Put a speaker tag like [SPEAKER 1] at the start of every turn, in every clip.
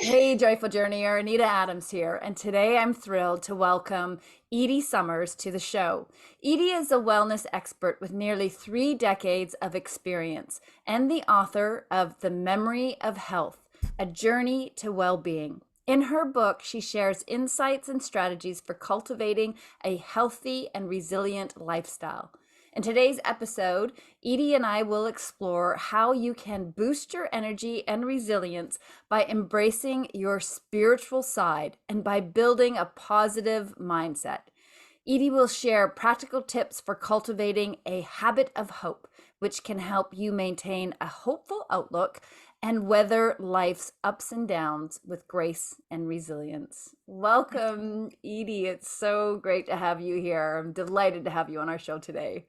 [SPEAKER 1] Hey, Joyful Journeyer, Anita Adams here, and today I'm thrilled to welcome Edie Summers to the show. Edie is a wellness expert with nearly 3 decades of experience and the author of The Memory of Health, A Journey to Well-Being. In her book, she shares insights and strategies for cultivating a healthy and resilient lifestyle. In today's episode, Edie and I will explore how you can boost your energy and resilience by embracing your spiritual side and by building a positive mindset. Edie will share practical tips for cultivating a habit of hope, which can help you maintain a hopeful outlook and weather life's ups and downs with grace and resilience. Welcome, Edie. It's so great to have you here. I'm delighted to have you on our show today.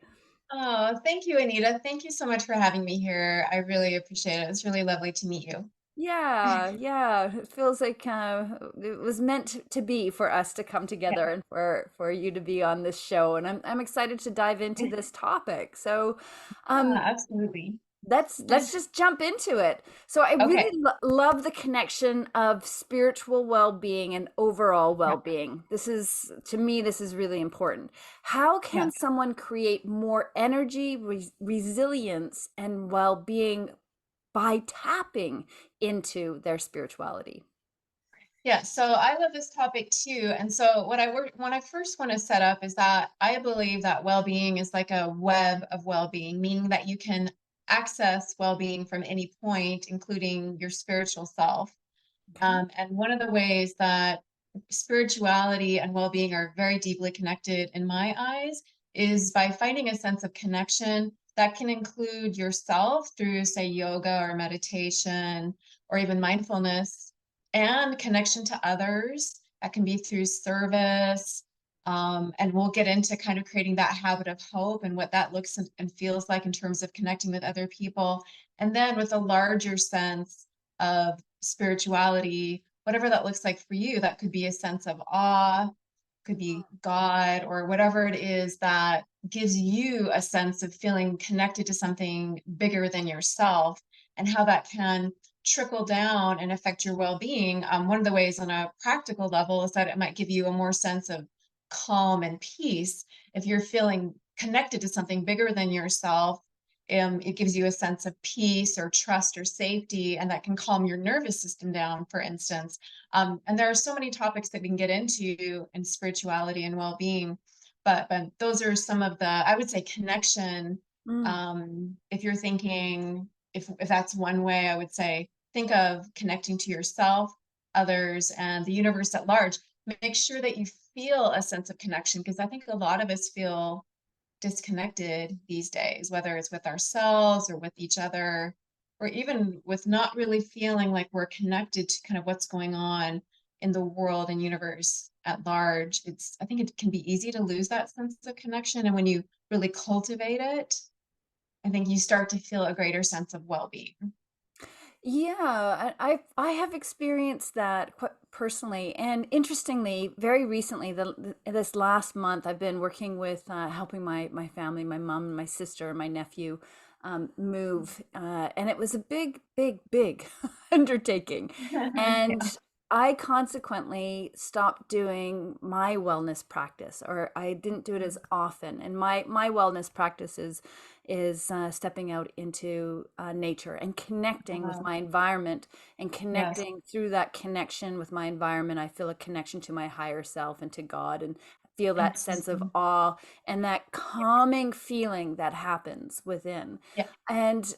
[SPEAKER 2] Oh, thank you, Anita. Thank you so much for having me here. I really appreciate it. It's really lovely to meet you.
[SPEAKER 1] Yeah. It feels like it was meant to be for us to come
[SPEAKER 2] Yeah,
[SPEAKER 1] together and for you to be on this show. And I'm excited to dive into this topic. So,
[SPEAKER 2] yeah,
[SPEAKER 1] um,
[SPEAKER 2] absolutely.
[SPEAKER 1] let's just jump into it. So, I
[SPEAKER 2] Okay.
[SPEAKER 1] really love the connection of spiritual well-being and overall
[SPEAKER 2] Yeah,
[SPEAKER 1] well-being. This is to me, this is really important. How
[SPEAKER 2] yeah.
[SPEAKER 1] can someone create more energy, resilience, and well-being by tapping into their spirituality?
[SPEAKER 2] Yeah, so I love this topic too. And so what I first want to set up is that I believe that well-being is like a web of well-being, meaning that you can access well-being from any point, including your spiritual self.
[SPEAKER 1] Okay.
[SPEAKER 2] And one of the ways that spirituality and well being are very deeply connected in my eyes is by finding a sense of connection that can include yourself through, say, yoga or meditation or even mindfulness, and connection to others that can be through service. And we'll get into kind of creating that habit of hope and what that looks and feels like in terms of connecting with other people. And then with a larger sense of spirituality, whatever that looks like for you, that could be a sense of awe, could be God, or whatever it is that gives you a sense of feeling connected to something bigger than yourself, and how that can trickle down and affect your well-being. One of the ways on a practical level is that it might give you a more sense of calm and peace if you're feeling connected to something bigger than yourself. It gives you a sense of peace or trust or safety, and that can calm your nervous system down, for instance. And there are so many topics that we can get into in spirituality and well-being, but those are some of the, I would say, connection.
[SPEAKER 1] Mm.
[SPEAKER 2] If you're thinking, if that's one way, I would say think of connecting to yourself, others, and the universe at large. Make sure that you feel a sense of connection, because I think a lot of us feel disconnected these days, whether it's with ourselves or with each other, or even with not really feeling like we're connected to kind of what's going on in the world and universe at large. I think it can be easy to lose that sense of connection. And when you really cultivate it, I think you start to feel a greater sense of well-being.
[SPEAKER 1] Yeah, I have experienced that quite personally, and interestingly, very recently, this last month, I've been working with helping my family, my mom, my sister, and my nephew move, and it was a big undertaking, and
[SPEAKER 2] Yeah.
[SPEAKER 1] I consequently stopped doing my wellness practice, or I didn't do it as often. And my wellness practice is stepping out into nature and connecting with
[SPEAKER 2] Uh,
[SPEAKER 1] my environment, and
[SPEAKER 2] yes.
[SPEAKER 1] connecting through that connection with my environment. I feel a connection to my higher self and to God, and feel that sense of
[SPEAKER 2] Absolutely.
[SPEAKER 1] awe and that calming feeling that happens within.
[SPEAKER 2] Yeah.
[SPEAKER 1] And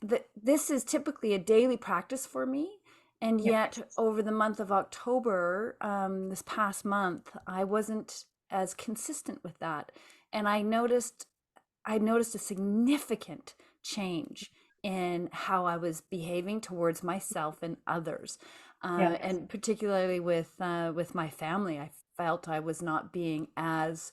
[SPEAKER 1] this is typically a daily practice for me. And
[SPEAKER 2] Yeah.
[SPEAKER 1] yet, over the month of October, this past month, I wasn't as consistent with that. And I noticed a significant change in how I was behaving towards myself and others,
[SPEAKER 2] Yeah.
[SPEAKER 1] and particularly with my family. I felt I was not being as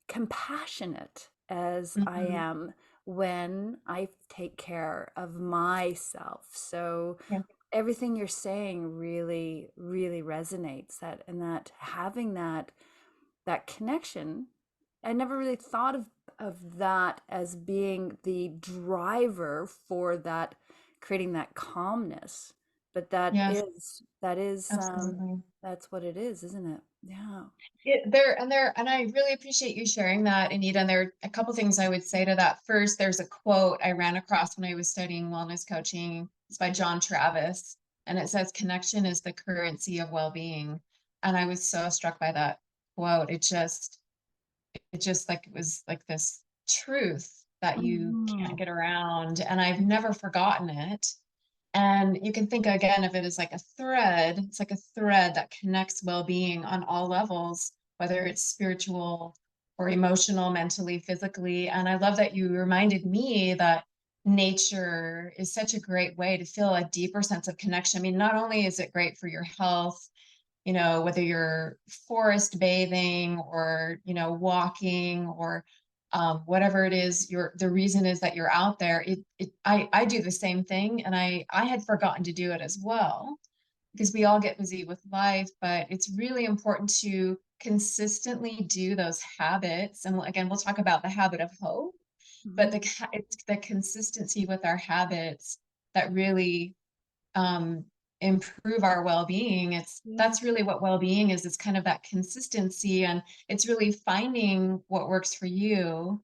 [SPEAKER 1] compassionate as I
[SPEAKER 2] Mhm.
[SPEAKER 1] am when I take care of myself. So
[SPEAKER 2] Yeah.
[SPEAKER 1] everything you're saying really resonates, that and that having that connection. I never really thought of that as being the driver for that, creating that calmness. but
[SPEAKER 2] Yes,
[SPEAKER 1] that is,
[SPEAKER 2] absolutely.
[SPEAKER 1] that's what it is, isn't it? Yeah.
[SPEAKER 2] And I really appreciate you sharing that, Anita. And there are a couple things I would say to that. First, there's a quote I ran across when I was studying wellness coaching. It's by John Travis, and it says, "Connection is the currency of well-being." And I was so struck by that quote. It just like it was like this truth that you can't
[SPEAKER 1] Mhm.
[SPEAKER 2] get around, and I've never forgotten it. And you can think again of it as like a thread. It's like a thread that connects well-being on all levels, whether it's spiritual or emotional, mentally, physically. And I love that you reminded me that nature is such a great way to feel a deeper sense of connection. I mean, not only is it great for your health, whether you're forest bathing or, walking or whatever it is, the reason is that you're out there. I do the same thing, and I had forgotten to do it as well because we all get busy with life, but it's really important to consistently do those habits. And again, we'll talk about the habit of hope, but
[SPEAKER 1] Mhm.
[SPEAKER 2] it's the consistency with our habits that really um, improve our well-being.
[SPEAKER 1] Yeah.
[SPEAKER 2] That's really what well-being is. It's kind of that consistency, and it's really finding what works for you,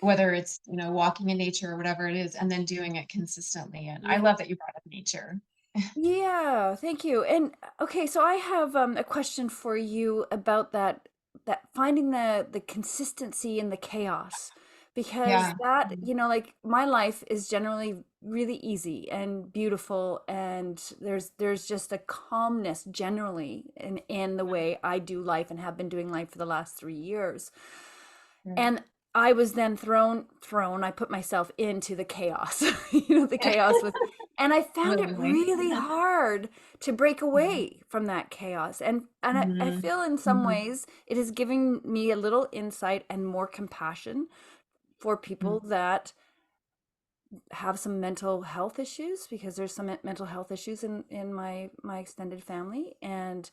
[SPEAKER 2] whether it's, walking in nature or whatever it is, and then doing it consistently. And I
[SPEAKER 1] Yeah.
[SPEAKER 2] love that you brought up nature.
[SPEAKER 1] Yeah, thank you. And okay, so I have a question for you about that finding the consistency in the chaos, because
[SPEAKER 2] Yeah.
[SPEAKER 1] that, like my life is generally really easy and beautiful, and there's just a calmness generally in the way I do life and have been doing life for the last 3 years.
[SPEAKER 2] Yeah.
[SPEAKER 1] And I was then I put myself into the chaos, the chaos with, and I found it
[SPEAKER 2] Willingly.
[SPEAKER 1] really hard to break
[SPEAKER 2] Yeah.
[SPEAKER 1] away from that chaos. And I
[SPEAKER 2] Mhm.
[SPEAKER 1] feel in some
[SPEAKER 2] Mhm.
[SPEAKER 1] ways it is giving me a little insight and more compassion for
[SPEAKER 2] Mm.
[SPEAKER 1] people that have some mental health issues, because there's some mental health issues in my extended family, and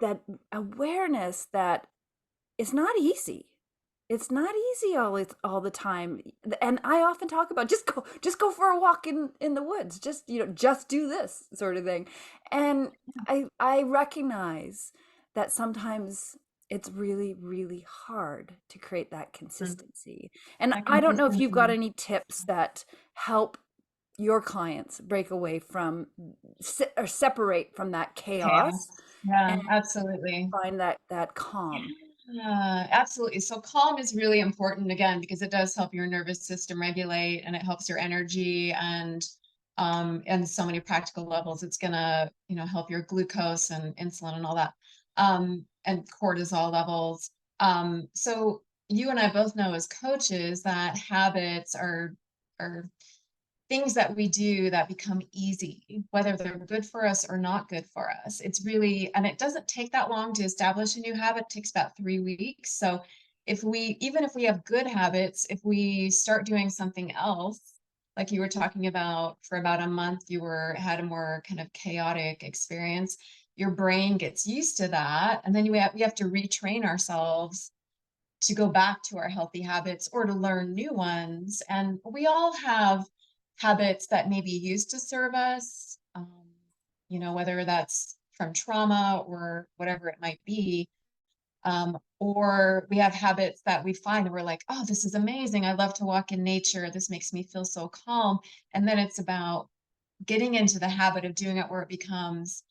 [SPEAKER 1] that awareness that it's not easy. It's not easy all the time. And I often talk about just go for a walk in the woods. Just do this sort of thing. And I recognize that sometimes it's really, really hard to create that
[SPEAKER 2] Mm.
[SPEAKER 1] consistency. And
[SPEAKER 2] That
[SPEAKER 1] I don't know if you've got
[SPEAKER 2] consistency.
[SPEAKER 1] any tips that help your clients break away from or separate from that chaos
[SPEAKER 2] Chaos. Yeah,
[SPEAKER 1] and
[SPEAKER 2] absolutely.
[SPEAKER 1] find that calm.
[SPEAKER 2] Yeah, absolutely. So calm is really important again because it does help your nervous system regulate and it helps your energy and so many practical levels. It's gonna, help your glucose and insulin and all that. And cortisol levels. So you and I both know as coaches that habits are things that we do that become easy, whether they're good for us or not good for us. It's really, and it doesn't take that long to establish a new habit. It takes about 3 weeks. So even if we have good habits, if we start doing something else, like you were talking about for about a month, had a more kind of chaotic experience, your brain gets used to that. And then we have to retrain ourselves to go back to our healthy habits or to learn new ones. And we all have habits that maybe used to serve us, whether that's from trauma or whatever it might be. Or we have habits that we find and we're like, oh, this is amazing. I love to walk in nature. This makes me feel so calm. And then it's about getting into the habit of doing it where it becomes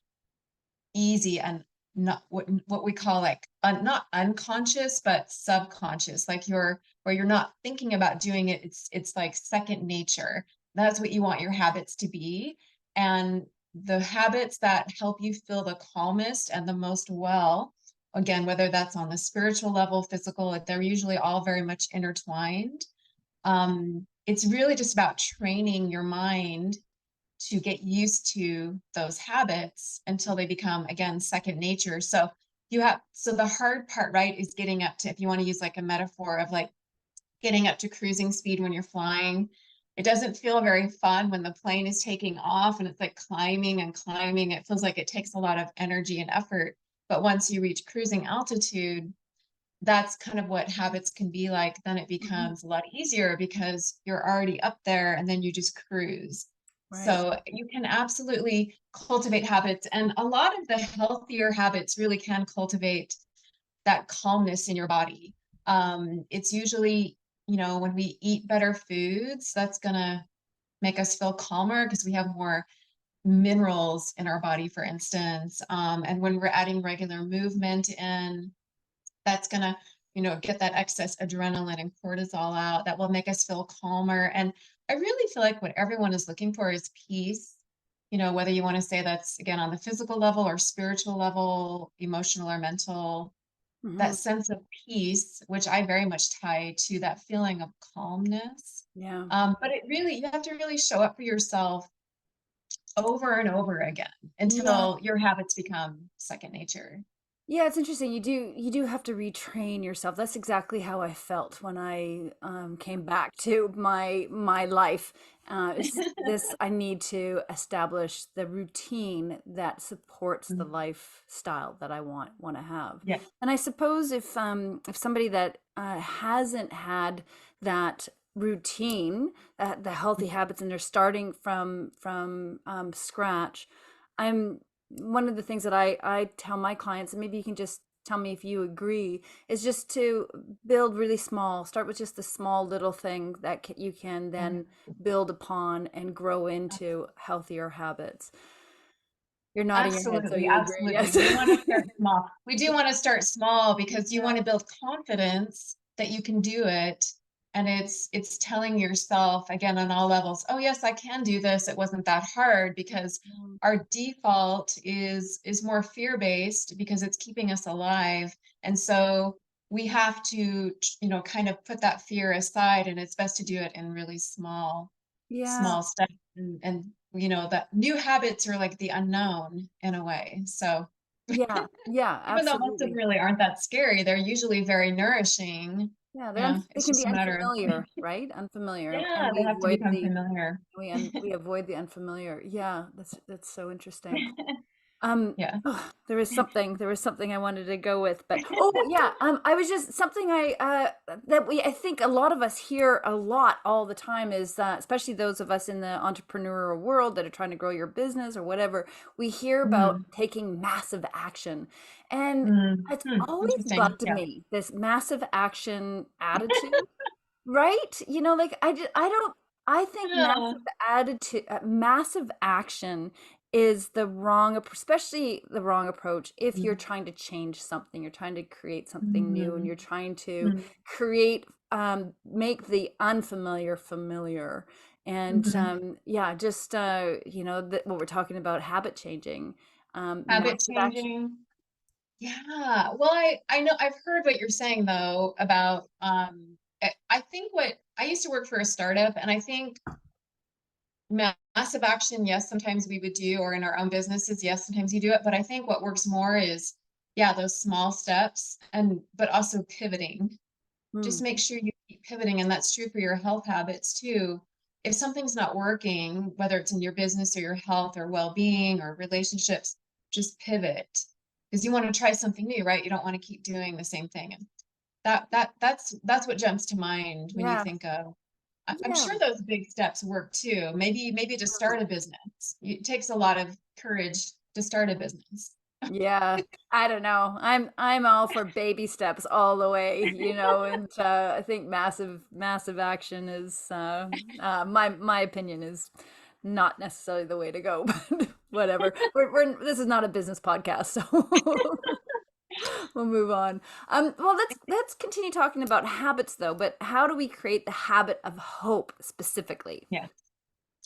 [SPEAKER 2] easy and not what we call like not unconscious but subconscious, like where you're not thinking about doing it. It's like second nature. That's what you want your habits to be. And the habits that help you feel the calmest and the most well, again, whether that's on the spiritual level, physical, they're usually all very much intertwined. It's really just about training your mind to get used to those habits until they become again second nature. So the hard part, right, is getting up to, if you want to use like a metaphor of like getting up to cruising speed when you're flying. It doesn't feel very fun when the plane is taking off and it's like climbing and climbing. It feels like it takes a lot of energy and effort. But once you reach cruising altitude, that's kind of what habits can be like. Then it
[SPEAKER 1] Mhm.
[SPEAKER 2] becomes a lot easier because you're already up there and then you just cruise.
[SPEAKER 1] Right.
[SPEAKER 2] So you can absolutely cultivate habits, and a lot of the healthier habits really can cultivate that calmness in your body. It's usually, when we eat better foods, that's gonna make us feel calmer because we have more minerals in our body, for instance. And when we're adding regular movement in, that's gonna, get that excess adrenaline and cortisol out. That will make us feel calmer. And I really feel like what everyone is looking for is peace. Whether you want to say that's again on the physical level or spiritual level, emotional or mental, that
[SPEAKER 1] Mhm.
[SPEAKER 2] sense of peace, which I very much tie to that feeling of calmness.
[SPEAKER 1] Yeah.
[SPEAKER 2] But you have to really show up for yourself over and over again
[SPEAKER 1] Yeah.
[SPEAKER 2] until your habits become second nature.
[SPEAKER 1] Yeah, it's interesting. You do have to retrain yourself. That's exactly how I felt when I came back to my life. Is this I need to establish the routine that supports the
[SPEAKER 2] Mm,
[SPEAKER 1] lifestyle that I want to have.
[SPEAKER 2] yeah.
[SPEAKER 1] And I suppose if somebody that hasn't had that routine, the healthy habits, and they're starting from scratch, I'm one of the things that I tell my clients, and maybe you can just tell me if you agree, is just to build really small. Start with just the small little thing that you can
[SPEAKER 2] Yeah.
[SPEAKER 1] then build upon and grow into healthier habits. You're nodding your head, so
[SPEAKER 2] Absolutely,
[SPEAKER 1] you agree.
[SPEAKER 2] absolutely.
[SPEAKER 1] Yes.
[SPEAKER 2] We want to start small. We do want to start small because you
[SPEAKER 1] Yeah.
[SPEAKER 2] want to build confidence that you can do it. And it's telling yourself again on all levels, oh yes, I can do this. It wasn't that hard because
[SPEAKER 1] Mm.
[SPEAKER 2] our default is more fear-based because it's keeping us alive. And so we have to, kind of put that fear aside, and it's best to do it in really
[SPEAKER 1] Yeah.
[SPEAKER 2] small steps, and that new habits are like the unknown in a way. So
[SPEAKER 1] Yeah. Yeah.
[SPEAKER 2] even though most of them
[SPEAKER 1] Absolutely.
[SPEAKER 2] really aren't that scary, they're usually very nourishing.
[SPEAKER 1] Yeah. They
[SPEAKER 2] It's
[SPEAKER 1] can be
[SPEAKER 2] just a matter of
[SPEAKER 1] unfamiliar, right? Unfamiliar,
[SPEAKER 2] yeah,
[SPEAKER 1] and
[SPEAKER 2] they
[SPEAKER 1] we
[SPEAKER 2] have to
[SPEAKER 1] avoid
[SPEAKER 2] become
[SPEAKER 1] the
[SPEAKER 2] familiar.
[SPEAKER 1] we avoid the unfamiliar. Yeah. That's so interesting.
[SPEAKER 2] Yeah.
[SPEAKER 1] There was something I wanted to go with, but oh yeah, I was just something I think a lot of us hear a lot all the time is especially those of us in the entrepreneurial world that are trying to grow your business or whatever, we hear about
[SPEAKER 2] Mm,
[SPEAKER 1] taking massive action. And it's always
[SPEAKER 2] interesting.
[SPEAKER 1] bugged
[SPEAKER 2] Yeah.
[SPEAKER 1] me, this massive action attitude. Right? Like I don't I think
[SPEAKER 2] Yeah.
[SPEAKER 1] massive action is the especially the wrong approach if you're
[SPEAKER 2] Mm,
[SPEAKER 1] trying to change something, you're trying to create something new, and
[SPEAKER 2] mm,
[SPEAKER 1] you're trying to
[SPEAKER 2] mm,
[SPEAKER 1] make the unfamiliar familiar. And
[SPEAKER 2] mhm.
[SPEAKER 1] yeah, just what we're talking about, habit changing,
[SPEAKER 2] Habit
[SPEAKER 1] massive action.
[SPEAKER 2] changing. Yeah. Well, I know I've heard what you're saying though about I think what I used to work for a startup, and I think massive action, yes, sometimes we would do, or in our own businesses, yes, sometimes you do it. But I think what works more is, yeah, those small steps, but also pivoting.
[SPEAKER 1] Hmm.
[SPEAKER 2] Just make sure you keep pivoting. And that's true for your health habits too. If something's not working, whether it's in your business or your health or well-being or relationships, just pivot because you want to try something new, right? You don't want to keep doing the same thing. And that's what jumps to mind when you
[SPEAKER 1] Yeah.
[SPEAKER 2] think of I'm
[SPEAKER 1] Yeah.
[SPEAKER 2] sure those big steps work too. Maybe to start a business. It takes a lot of courage to start a business.
[SPEAKER 1] Yeah, I don't know. I'm all for baby steps all the way, and I think massive action is my opinion is not necessarily the way to go, but whatever. This is not a business podcast, so we'll move on. Well, let's continue talking about habits though, but how do we create the habit of hope specifically?
[SPEAKER 2] Yeah.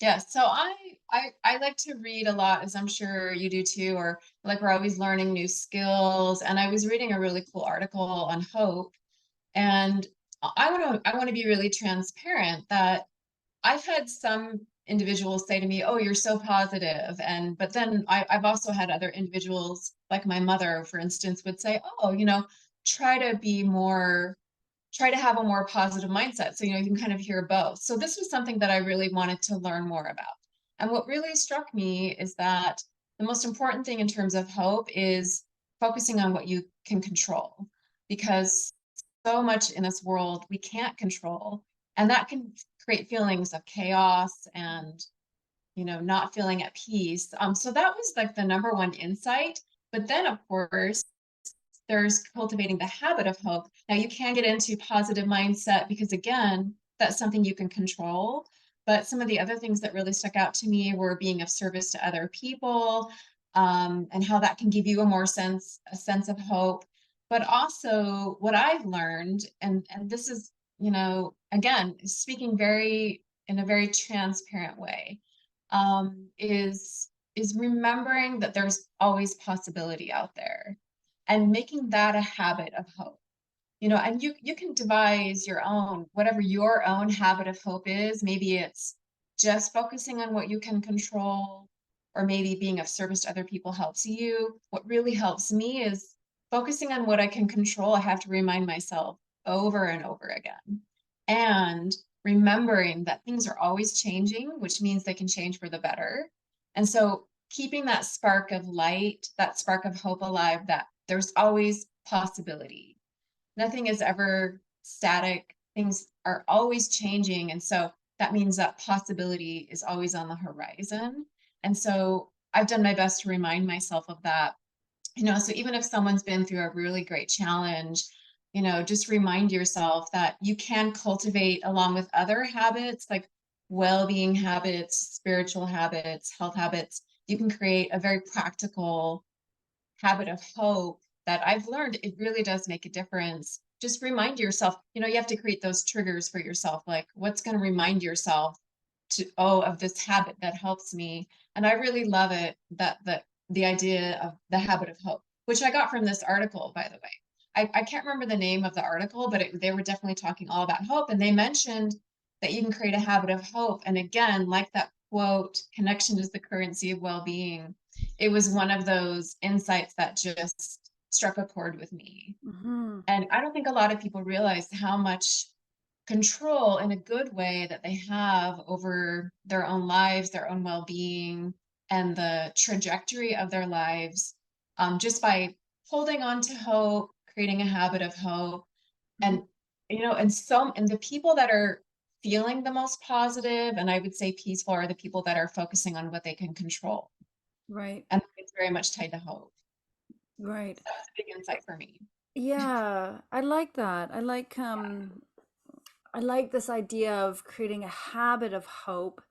[SPEAKER 2] Yeah. So I like to read a lot, as I'm sure you do too, or like we're always learning new skills. And I was reading a really cool article on hope. And I want to be really transparent that I've had some individuals say to me, "Oh, you're so positive," but then I've also had other individuals, like my mother, for instance, would say, "Oh, try to be more, try to have a more positive mindset." So you can kind of hear both. So this was something that I really wanted to learn more about. And what really struck me is that the most important thing in terms of hope is focusing on what you can control, because so much in this world we can't control, and that can create feelings of chaos and, not feeling at peace. So that was like the number one insight. But then, of course, there's cultivating the habit of hope. Now, you can get into positive mindset because, again, that's something you can control. But some of the other things that really stuck out to me were being of service to other people, and how that can give you a sense of hope. But also, what I've learned, and this is, again, speaking very in a very transparent way, is remembering that there's always possibility out there and making that a habit of hope. And you can devise your own, whatever your own habit of hope is. Maybe it's just focusing on what you can control, or maybe being of service to other people helps you. What really helps me is focusing on what I can control. I have to remind myself over and over again. And remembering that things are always changing, which means they can change for the better. And so keeping that spark of light, that spark of hope alive, that there's always possibility. Nothing is ever static. Things are always changing. And so that means that possibility is always on the horizon. And so I've done my best to remind myself of that. So even if someone's been through a really great challenge, just remind yourself that you can cultivate, along with other habits like well-being habits, spiritual habits, health habits. You can create a very practical habit of hope that I've learned it really does make a difference. Just remind yourself, you have to create those triggers for yourself, like what's going to remind yourself of this habit that helps me. And I really love it, that the idea of the habit of hope, which I got from this article, by the way. I can't remember the name of the article, but they were definitely talking all about hope. And they mentioned that you can create a habit of hope. And again, like that quote, connection is the currency of well-being. It was one of those insights that just struck a chord with me.
[SPEAKER 1] Mm-hmm.
[SPEAKER 2] And I don't think a lot of people realize how much control in a good way that they have over their own lives, their own well-being, and the trajectory of their lives, just by holding on to hope, creating a habit of hope. And, and the people that are feeling the most positive, and I would say peaceful, are the people that are focusing on what they can control.
[SPEAKER 1] Right.
[SPEAKER 2] And it's very much tied to hope.
[SPEAKER 1] Right.
[SPEAKER 2] So that was a big insight for me.
[SPEAKER 1] Yeah, I like that. I like this idea of creating a habit of hope.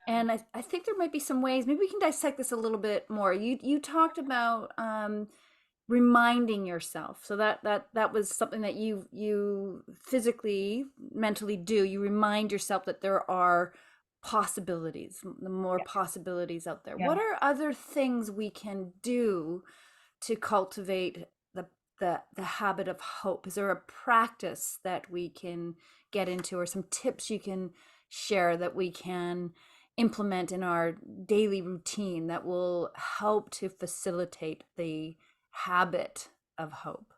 [SPEAKER 1] And I think there might be some ways, maybe we can dissect this a little bit more. You talked about reminding yourself. So that was something that you physically, mentally do. You remind yourself that there are possibilities, the more
[SPEAKER 2] Yeah.
[SPEAKER 1] possibilities out there.
[SPEAKER 2] Yeah.
[SPEAKER 1] What are other things we can do to cultivate the habit of hope? Is there a practice that we can get into, or some tips you can share that we can implement in our daily routine that will help to facilitate the habit of hope?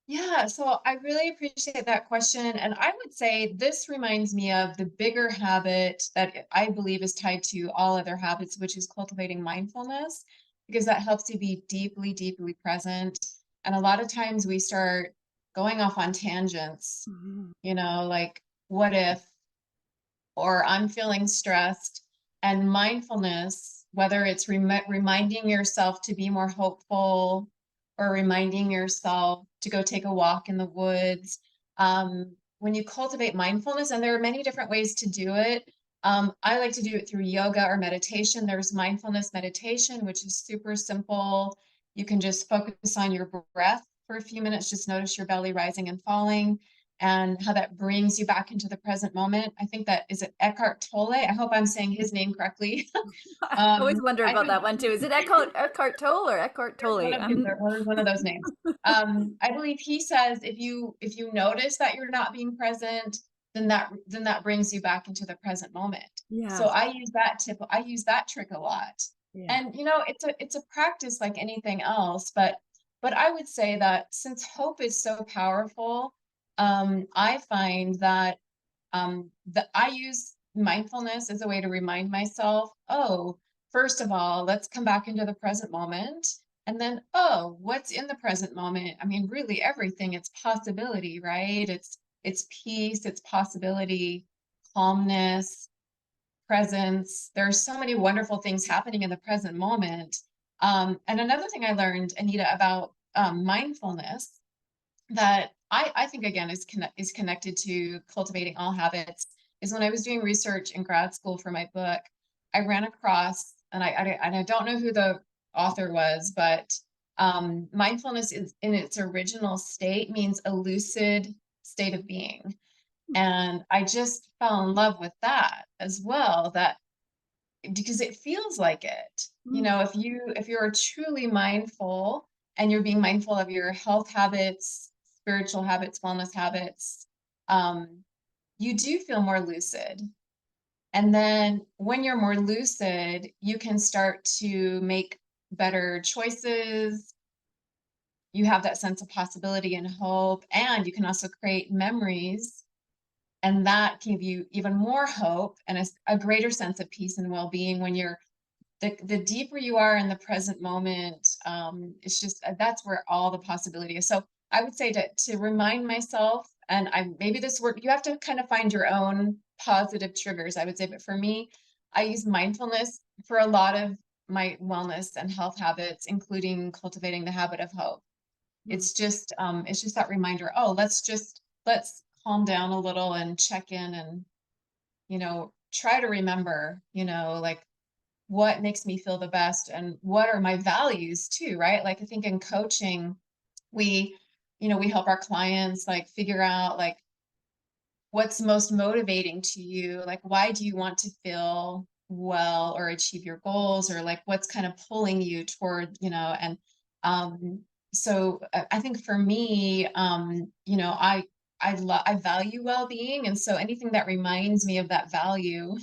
[SPEAKER 2] Yeah, so I really appreciate that question. And I would say this reminds me of the bigger habit that I believe is tied to all other habits, which is cultivating mindfulness, because that helps you be deeply, deeply present. And a lot of times we start going off on tangents,
[SPEAKER 1] Mhm.
[SPEAKER 2] like what if, or I'm feeling stressed. And mindfulness, whether it's reminding yourself to be more hopeful, or reminding yourself to go take a walk in the woods, when you cultivate mindfulness, and there are many different ways to do it. I like to do it through yoga or meditation. There's mindfulness meditation, which is super simple. You can just focus on your breath for a few minutes, just notice your belly rising and falling, and how that brings you back into the present moment. I think that is it Eckhart Tolle. I hope I'm saying his name correctly.
[SPEAKER 1] I always wonder
[SPEAKER 2] I
[SPEAKER 1] about
[SPEAKER 2] believe
[SPEAKER 1] that one too. Is it Eckhart Tolle or Eckhart Tolle?
[SPEAKER 2] there's one of those names. I believe he says if you notice that you're not being present, then that brings you back into the present moment. So
[SPEAKER 1] Yes.
[SPEAKER 2] I use that tip. I use that trick a lot.
[SPEAKER 1] Yeah.
[SPEAKER 2] And it's a practice like anything else, but I would say that since hope is so powerful, I find that I use mindfulness as a way to remind myself, oh, first of all, let's come back into the present moment. And then, oh, what's in the present moment? I mean, really everything, it's possibility, right? It's peace, it's possibility, calmness, presence. There's so many wonderful things happening in the present moment. And another thing I learned, Anita, about mindfulness that I think again is connected to cultivating all habits is when I was doing research in grad school for my book, I ran across, and I don't know who the author was, but mindfulness is in its original state means a lucid state of being. And I just fell in love with that as well, that because it feels like it. You
[SPEAKER 1] Mm,
[SPEAKER 2] know, if you're truly mindful and you're being mindful of your health habits, spiritual habits, wellness habits, um, you do feel more lucid. And then when you're more lucid, you can start to make better choices. You have that sense of possibility and hope, and you can also create memories, and that give you even more hope and a greater sense of peace and well-being when you're the deeper you are in the present moment, it's just that's where all the possibility is. So I would say to remind myself, and I maybe this word you have to kind of find your own positive triggers, I would say, but for me, I use mindfulness for a lot of my wellness and health habits, including cultivating the habit of hope.
[SPEAKER 1] mm,
[SPEAKER 2] It's just that reminder, oh, let's calm down a little and check in and try to remember, like what makes me feel the best and what are my values too, right? Like I think in coaching, we, we help our clients like figure out like what's most motivating to you, like why do you want to feel well or achieve your goals, or like what's kind of pulling you toward, and um so I think for me, I value well-being, and so anything that reminds me of that value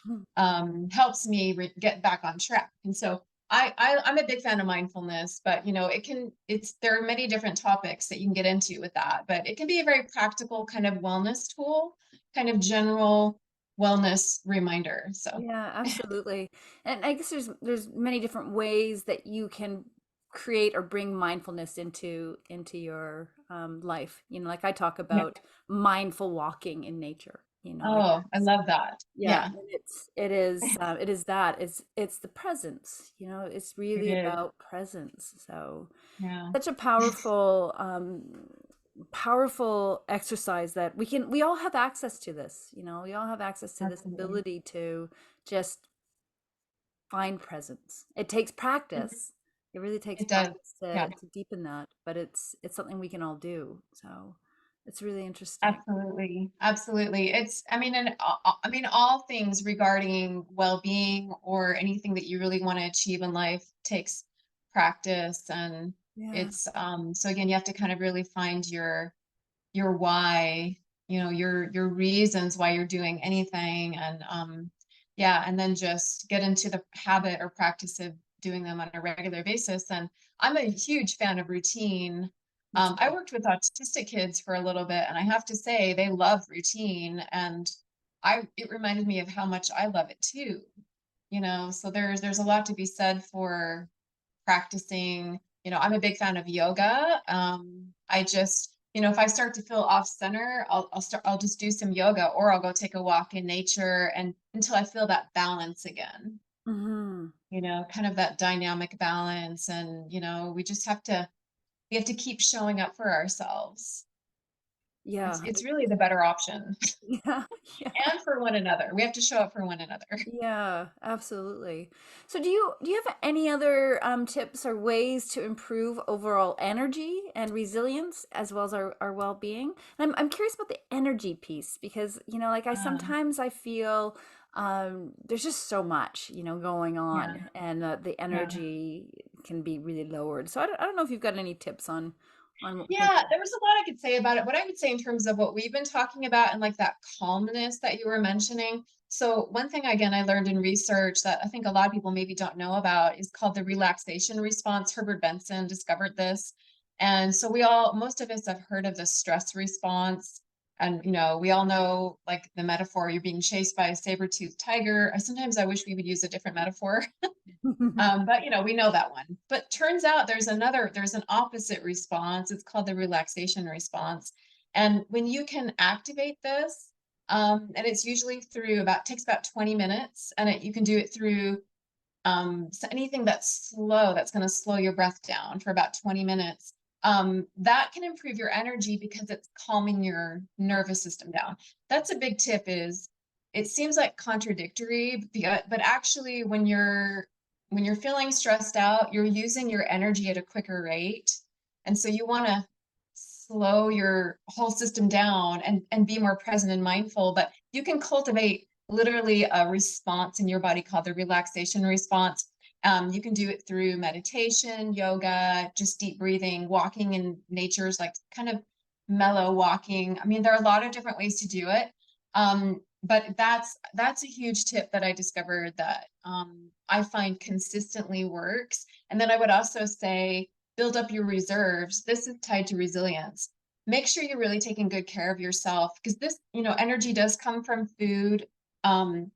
[SPEAKER 1] mm.
[SPEAKER 2] helps me get back on track. And so I'm a big fan of mindfulness, but there are many different topics that you can get into with that, but it can be a very practical kind of wellness tool, kind of general wellness reminder. So
[SPEAKER 1] Yeah, absolutely. And I guess there's many different ways that you can create or bring mindfulness into your life. Like I talk
[SPEAKER 2] yeah.
[SPEAKER 1] about mindful walking in nature. Like
[SPEAKER 2] Oh, I love that.
[SPEAKER 1] yeah,
[SPEAKER 2] Yeah,
[SPEAKER 1] and it is that it's the presence. It's
[SPEAKER 2] it
[SPEAKER 1] really
[SPEAKER 2] is.
[SPEAKER 1] about presence. So
[SPEAKER 2] Yeah,
[SPEAKER 1] such a powerful exercise that we all have access to this. We all have access to this
[SPEAKER 2] absolutely.
[SPEAKER 1] ability to just find presence. It takes
[SPEAKER 2] Mhm.
[SPEAKER 1] practice. It really takes
[SPEAKER 2] It does.
[SPEAKER 1] practice
[SPEAKER 2] Yeah.
[SPEAKER 1] to deepen that, but it's something we can all do. So it's really interesting.
[SPEAKER 2] Absolutely. Absolutely. I mean, I mean, all things regarding well-being or anything that you really want to achieve in life takes practice. And
[SPEAKER 1] Yeah.
[SPEAKER 2] so again, you have to kind of really find your why, your reasons why you're doing anything. And yeah, and then just get into the habit or practice of doing them on a regular basis. And I'm a huge fan of routine.
[SPEAKER 1] Me
[SPEAKER 2] I
[SPEAKER 1] too.
[SPEAKER 2] worked with autistic kids for a little bit, and I have to say they love routine, and it reminded me of how much I love it too. So there's a lot to be said for practicing. I'm a big fan of yoga. I just, if I start to feel off center, I'll just do some yoga, or I'll go take a walk in nature and until I feel that balance again,
[SPEAKER 1] Hmm.
[SPEAKER 2] kind of that dynamic balance. And, we have to keep showing up for ourselves. It's,
[SPEAKER 1] Yeah.
[SPEAKER 2] it's really the better option
[SPEAKER 1] Yeah. Yeah.
[SPEAKER 2] and for one another. We have to show up for one another.
[SPEAKER 1] Yeah, absolutely. So do you have any other tips or ways to improve overall energy and resilience as well as our well-being? And I'm curious about the energy piece because, like sometimes I feel there's just so much, going
[SPEAKER 2] Yeah.
[SPEAKER 1] on and the
[SPEAKER 2] Yeah.
[SPEAKER 1] energy can be really lowered. So I don't know if you've got any tips on things.
[SPEAKER 2] Yeah, there was a lot I could say about it. What I would say in terms of what we've been talking about and like that calmness that you were mentioning. So, one thing again I learned in research that I think a lot of people maybe don't know about is called the relaxation response. Herbert Benson discovered this. And so most of us have heard of the stress response. And, we all know like the metaphor, you're being chased by a saber-toothed tiger. Sometimes I wish we would use a different metaphor. But we know that one. But turns out there's an opposite response. It's called the relaxation response. And when you can activate this, and it's usually takes about 20 minutes, and you can do it through so anything that's slow, that's going to slow your breath down for about 20 minutes. That can improve your energy because it's calming your nervous system down. That's a big tip. Is it seems like contradictory, but actually when you're feeling stressed out, you're using your energy at a quicker rate. And so you want to slow your whole system down and be more present and mindful. But you can cultivate literally a response in your body called the relaxation response. You can do it through meditation, yoga, just deep breathing, walking in nature's like kind of mellow walking. I mean, there are a lot of different ways to do it. But that's a huge tip that I discovered that I find consistently works. And then I would also say build up your reserves. This is tied to resilience. Make sure you're really taking good care of yourself because this, energy does come from food. um,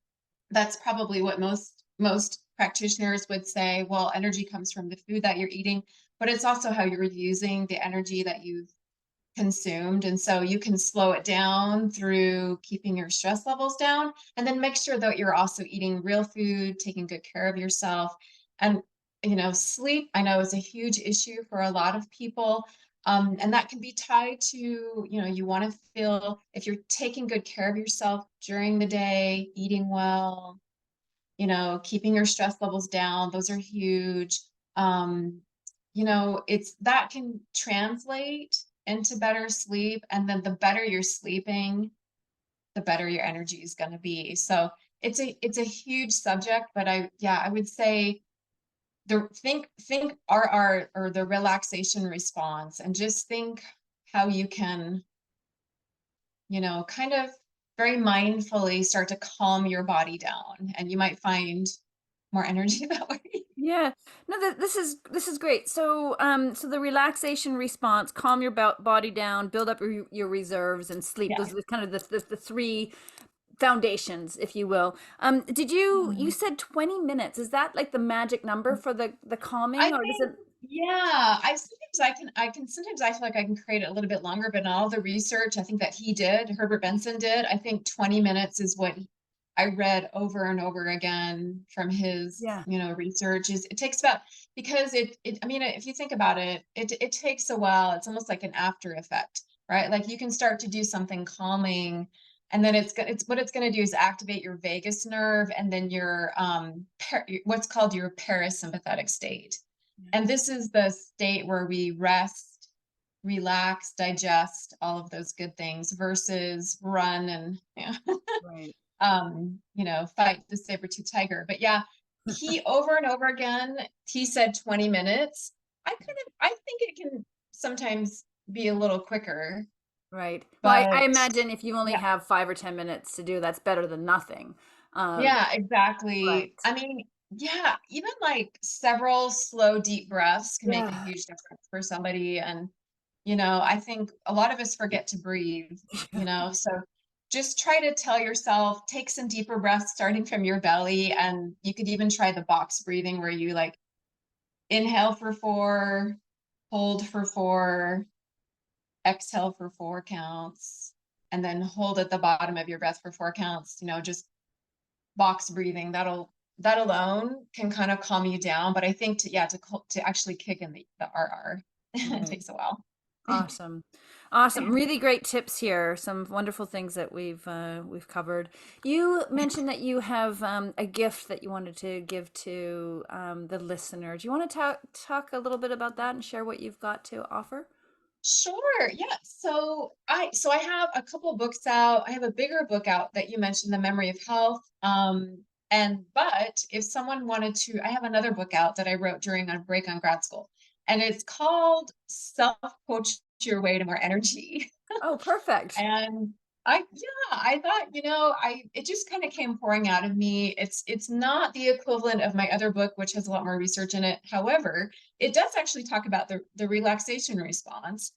[SPEAKER 2] that's probably what most practitioners would say. Well, energy comes from the food that you're eating, but it's also how you're using the energy that you've consumed. And so you can slow it down through keeping your stress levels down, and then make sure that you're also eating real food, taking good care of yourself. And sleep, I know, is a huge issue for a lot of people. And that can be tied to, you want to feel, if you're taking good care of yourself during the day, eating well, keeping your stress levels down, those are huge. Um, it's that can translate into better sleep. And then the better you're sleeping, the better your energy is going to be. So it's a huge subject, but I would say think RR, or the relaxation response, and just think how you can, kind of very mindfully start to calm your body down, and you might find more energy that way.
[SPEAKER 1] Yeah. No, this is great. So the relaxation response, calm your body down, build up your reserves, and sleep.
[SPEAKER 2] Yeah.
[SPEAKER 1] Those are kind of the three foundations, if you will. Did you
[SPEAKER 2] Mhm.
[SPEAKER 1] said 20 minutes? Is that like the magic number for the
[SPEAKER 2] I
[SPEAKER 1] calming, or does
[SPEAKER 2] think,
[SPEAKER 1] it?
[SPEAKER 2] yeah, I sometimes I feel like I can create it a little bit longer, but in all the research I think that Herbert Benson did, I think 20 minutes is what I read over and over again from his,
[SPEAKER 1] Yeah.
[SPEAKER 2] research. Is it takes about, because I mean, if you think about it, it takes a while. It's almost like an after effect, right? Like you can start to do something calming, and then it's what it's going to do is activate your vagus nerve, and then your what's called your parasympathetic state.
[SPEAKER 1] Yeah.
[SPEAKER 2] And this is the state where we rest, relax, digest, all of those good things, versus run and
[SPEAKER 1] Right.
[SPEAKER 2] fight the saber-tooth tiger. But yeah, he over and over again, he said 20 minutes. I think it can sometimes be a little quicker,
[SPEAKER 1] Right. Well, I
[SPEAKER 2] but
[SPEAKER 1] imagine if you only
[SPEAKER 2] yeah.
[SPEAKER 1] have 5 or 10 minutes to do, that's better than nothing. Um,
[SPEAKER 2] Yeah, exactly.
[SPEAKER 1] right.
[SPEAKER 2] I mean, yeah, even like several slow, deep breaths can make a
[SPEAKER 1] Yeah.
[SPEAKER 2] huge difference for somebody. And, I think a lot of us forget to breathe, so just try to tell yourself, take some deeper breaths starting from your belly. And you could even try the box breathing where you like inhale for 4, hold for 4, exhale for 4 counts, and then hold at the bottom of your breath for 4 counts, just box breathing. That alone can kind of calm you down. But I think to actually kick in the RR, it
[SPEAKER 1] Right.
[SPEAKER 2] takes a while.
[SPEAKER 1] Awesome. Awesome.
[SPEAKER 2] Yeah.
[SPEAKER 1] Really great tips here. Some wonderful things that we've covered. You mentioned that you have a gift that you wanted to give to the listener. Do you want to talk a little bit about that and share what you've got to offer?
[SPEAKER 2] Sure. Yeah. So I have a couple books out. I have a bigger book out that you mentioned, The Memory of Health. But if someone wanted to, I have another book out that I wrote during a break on grad school, and it's called Self Coach Your Way to More Energy.
[SPEAKER 1] Oh, perfect.
[SPEAKER 2] And I thought, it just kind of came pouring out of me. It's not the equivalent of my other book, which has a lot more research in it. However, it does actually talk about the relaxation response.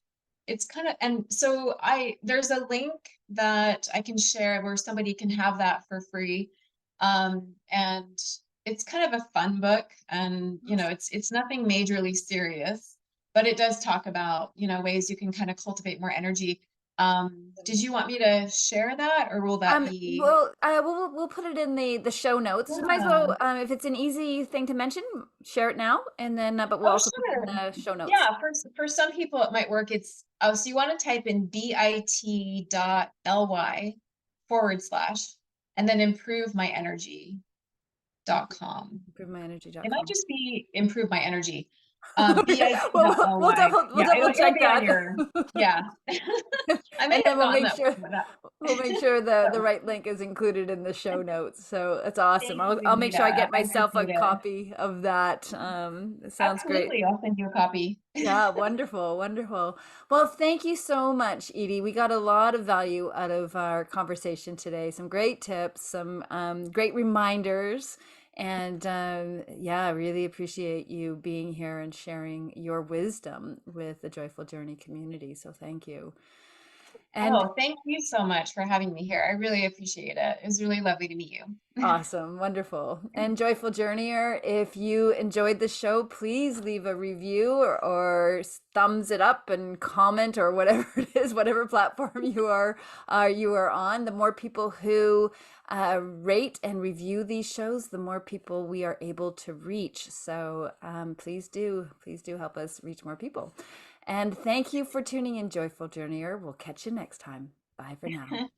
[SPEAKER 2] it's kind of, and so there's a link that I can share where somebody can have that for free. And it's kind of a fun book, and it's nothing majorly serious, but it does talk about, ways you can kind of cultivate more energy. Did you want me to share that, or will that be?
[SPEAKER 1] We'll put it in the show notes. Might as
[SPEAKER 2] Yeah.
[SPEAKER 1] well, if it's an easy thing to mention, share it now, and then but we'll
[SPEAKER 2] Oh,
[SPEAKER 1] also put it in
[SPEAKER 2] sure.
[SPEAKER 1] the show notes.
[SPEAKER 2] Yeah, for some people it might work. It's so you want to type in bit.ly/, and then improvemyenergy.com. It might
[SPEAKER 1] ImproveMyEnergy.com.
[SPEAKER 2] just be improve my energy.
[SPEAKER 1] Okay. Well,
[SPEAKER 2] bit.ly.
[SPEAKER 1] we'll
[SPEAKER 2] Yeah,
[SPEAKER 1] double
[SPEAKER 2] it'll
[SPEAKER 1] check
[SPEAKER 2] be on
[SPEAKER 1] that.
[SPEAKER 2] your, yeah. I may
[SPEAKER 1] And then
[SPEAKER 2] have gotten that one from that.
[SPEAKER 1] we'll make sure the
[SPEAKER 2] So
[SPEAKER 1] right link is included in the show notes. So that's awesome.
[SPEAKER 2] thank you,
[SPEAKER 1] I'll make sure I
[SPEAKER 2] Anita.
[SPEAKER 1] get
[SPEAKER 2] I
[SPEAKER 1] myself a
[SPEAKER 2] appreciate it.
[SPEAKER 1] copy of that. It sounds great.
[SPEAKER 2] Absolutely. I'll send you a copy.
[SPEAKER 1] Yeah, wonderful, wonderful. Well, thank you so much, Edie. We got a lot of value out of our conversation today. Some great tips, some great reminders, and yeah, I really appreciate you being here and sharing your wisdom with the Joyful Journey community. So thank you. And
[SPEAKER 2] Oh, thank you so much for having me here. I really appreciate it. It was really lovely to meet you.
[SPEAKER 1] awesome, wonderful. And Joyful Journeyer, if you enjoyed the show, please leave a review or thumbs it up and comment or whatever it is, whatever platform you are on. The more people who rate and review these shows, the more people we are able to reach. So please do help us reach more people. And thank you for tuning in, Joyful Journeyer. We'll catch you next time. Bye for now.